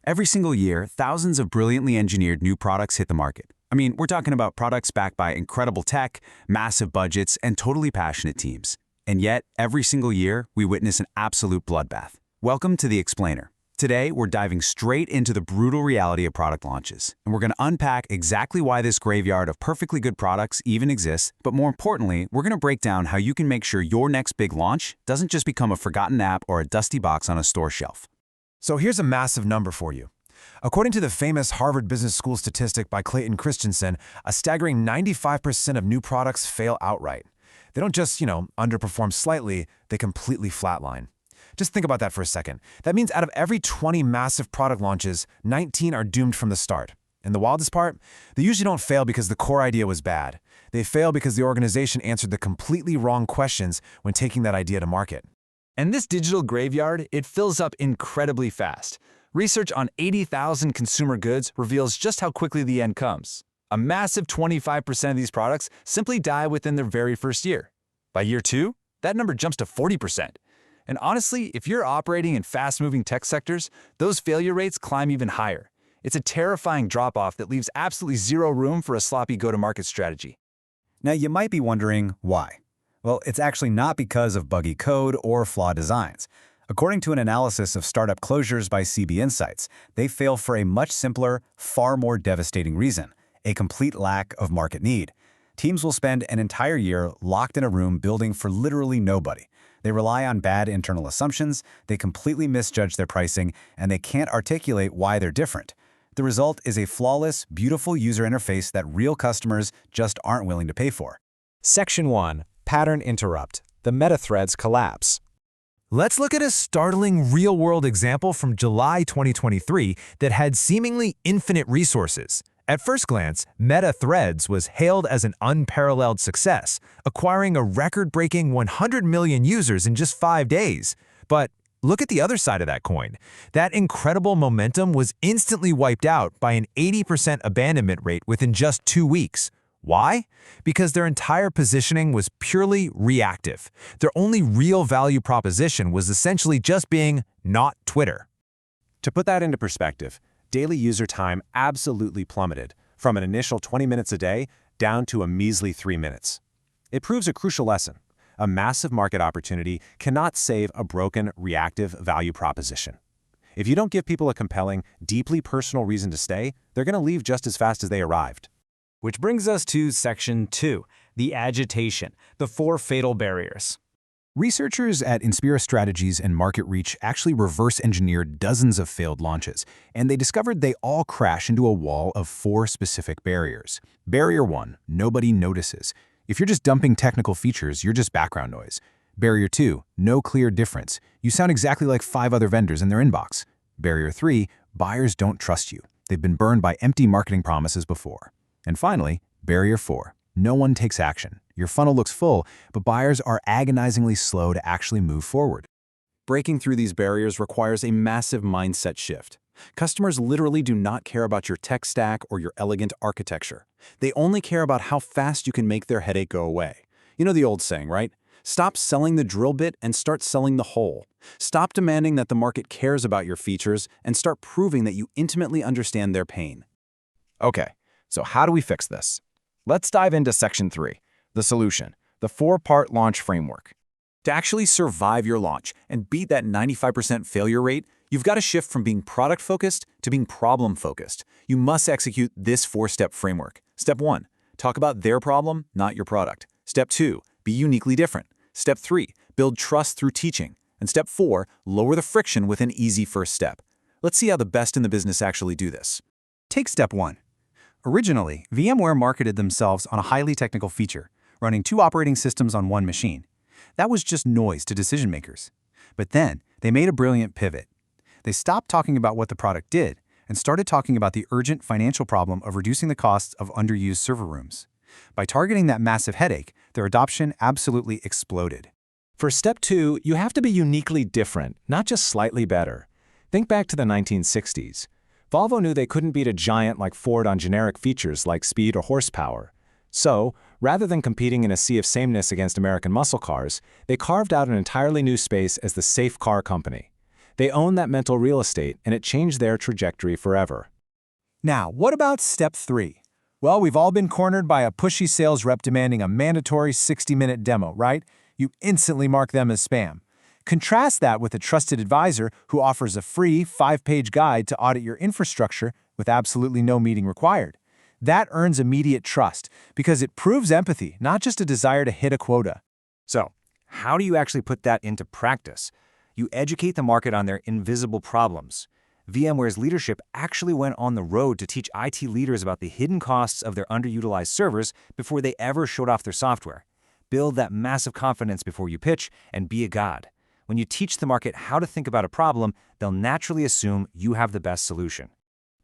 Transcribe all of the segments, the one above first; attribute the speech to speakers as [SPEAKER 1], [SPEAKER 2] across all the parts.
[SPEAKER 1] Every single year, thousands of brilliantly engineered new products hit the market. I mean, we're talking about products backed by incredible tech, massive budgets, and totally passionate teams. And yet, every single year, we witness an absolute bloodbath. Welcome to The Explainer. Today, we're diving straight into the brutal reality of product launches, and we're going to unpack exactly why this graveyard of perfectly good products even exists, but more importantly, we're going to break down how you can make sure your next big launch doesn't just become a forgotten app or a dusty box on a store shelf.
[SPEAKER 2] So here's a massive number for you. According to the famous Harvard Business School statistic by Clayton Christensen, a staggering 95% of new products fail outright. They don't just, underperform slightly, they completely flatline. Just think about that for a second. That means out of every 20 massive product launches, 19 are doomed from the start. And the wildest part? They usually don't fail because the core idea was bad. They fail because the organization answered the completely wrong questions when taking that idea to market.
[SPEAKER 3] And this digital graveyard, it fills up incredibly fast. Research on 80,000 consumer goods reveals just how quickly the end comes. A massive 25% of these products simply die within their very first year. By year 2, that number jumps to 40%. And honestly, if you're operating in fast-moving tech sectors, those failure rates climb even higher. It's a terrifying drop-off that leaves absolutely zero room for a sloppy go-to-market strategy.
[SPEAKER 4] Now, you might be wondering why. Well, it's actually not because of buggy code or flawed designs. According to an analysis of startup closures by CB Insights, they fail for a much simpler, far more devastating reason: a complete lack of market need. Teams will spend an entire year locked in a room building for literally nobody. They rely on bad internal assumptions, they completely misjudge their pricing, and they can't articulate why they're different. The result is a flawless, beautiful user interface that real customers just aren't willing to pay for.
[SPEAKER 5] Section 1. Pattern Interrupt. The meta-threads collapse.
[SPEAKER 2] Let's look at a startling real-world example from July 2023 that had seemingly infinite resources. At first glance, Meta Threads was hailed as an unparalleled success, acquiring a record-breaking 100 million users in just 5 days. But look at the other side of that coin. That incredible momentum was instantly wiped out by an 80% abandonment rate within just 2 weeks. Why? Because their entire positioning was purely reactive. Their only real value proposition was essentially just being not Twitter.
[SPEAKER 5] To put that into perspective, daily user time absolutely plummeted from an initial 20 minutes a day down to a measly 3 minutes. It proves a crucial lesson. A massive market opportunity cannot save a broken, reactive value proposition. If you don't give people a compelling, deeply personal reason to stay, they're going to leave just as fast as they arrived.
[SPEAKER 4] Which brings us to Section 2, the agitation, the 4 fatal barriers. Researchers at Inspira Strategies and Market Reach actually reverse-engineered dozens of failed launches, and they discovered they all crash into a wall of 4 specific barriers. Barrier 1, nobody notices. If you're just dumping technical features, you're just background noise. Barrier 2, no clear difference. You sound exactly like 5 other vendors in their inbox. Barrier 3, buyers don't trust you. They've been burned by empty marketing promises before. And finally, Barrier 4, no one takes action. Your funnel looks full, but buyers are agonizingly slow to actually move forward.
[SPEAKER 1] Breaking through these barriers requires a massive mindset shift. Customers literally do not care about your tech stack or your elegant architecture. They only care about how fast you can make their headache go away. You know the old saying, right? Stop selling the drill bit and start selling the hole. Stop demanding that the market cares about your features and start proving that you intimately understand their pain.
[SPEAKER 5] Okay, so how do we fix this? Let's dive into Section 3, the solution, the 4-part launch framework.
[SPEAKER 1] To actually survive your launch and beat that 95% failure rate, you've got to shift from being product-focused to being problem-focused. You must execute this 4-step framework. Step 1, talk about their problem, not your product. Step 2, be uniquely different. Step 3, build trust through teaching. And Step 4, lower the friction with an easy first step. Let's see how the best in the business actually do this.
[SPEAKER 6] Take Step 1. Originally, VMware marketed themselves on a highly technical feature, running 2 operating systems on 1 machine. That was just noise to decision makers. But then, they made a brilliant pivot. They stopped talking about what the product did and started talking about the urgent financial problem of reducing the costs of underused server rooms. By targeting that massive headache, their adoption absolutely exploded.
[SPEAKER 5] For Step 2, you have to be uniquely different, not just slightly better. Think back to the 1960s. Volvo knew they couldn't beat a giant like Ford on generic features like speed or horsepower. So, rather than competing in a sea of sameness against American muscle cars, they carved out an entirely new space as the safe car company. They own that mental real estate, and it changed their trajectory forever.
[SPEAKER 6] Now, what about step 3? Well, we've all been cornered by a pushy sales rep demanding a mandatory 60-minute demo, right? You instantly mark them as spam. Contrast that with a trusted advisor who offers a free 5-page guide to audit your infrastructure with absolutely no meeting required. That earns immediate trust because it proves empathy, not just a desire to hit a quota.
[SPEAKER 3] So, how do you actually put that into practice? You educate the market on their invisible problems. VMware's leadership actually went on the road to teach IT leaders about the hidden costs of their underutilized servers before they ever showed off their software. Build that massive confidence before you pitch and be a god. When you teach the market how to think about a problem, they'll naturally assume you have the best solution.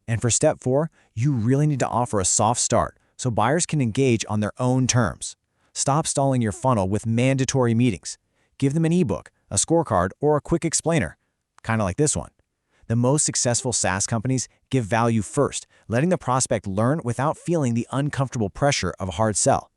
[SPEAKER 2] And for step 4, you really need to offer a soft start so buyers can engage on their own terms. Stop stalling your funnel with mandatory meetings. Give them an ebook, a scorecard, or a quick explainer, kind of like this one. The most successful SaaS companies give value first, letting the prospect learn without feeling the uncomfortable pressure of a hard sell.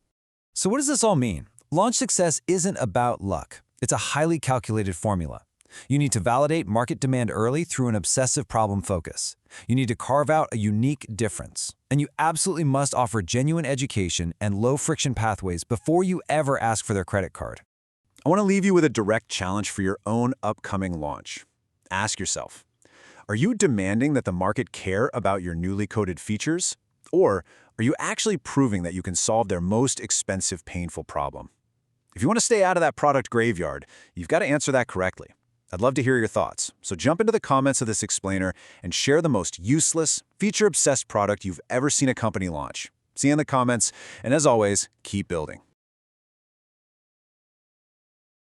[SPEAKER 3] So what does this all mean? Launch success isn't about luck. It's a highly calculated formula. You need to validate market demand early through an obsessive problem focus. You need to carve out a unique difference. And you absolutely must offer genuine education and low-friction pathways before you ever ask for their credit card.
[SPEAKER 1] I want to leave you with a direct challenge for your own upcoming launch. Ask yourself, are you demanding that the market care about your newly coded features? Or are you actually proving that you can solve their most expensive, painful problem? If you want to stay out of that product graveyard, you've got to answer that correctly. I'd love to hear your thoughts, so jump into the comments of this explainer and share the most useless, feature-obsessed product you've ever seen a company launch. See you in the comments, and as always, keep building.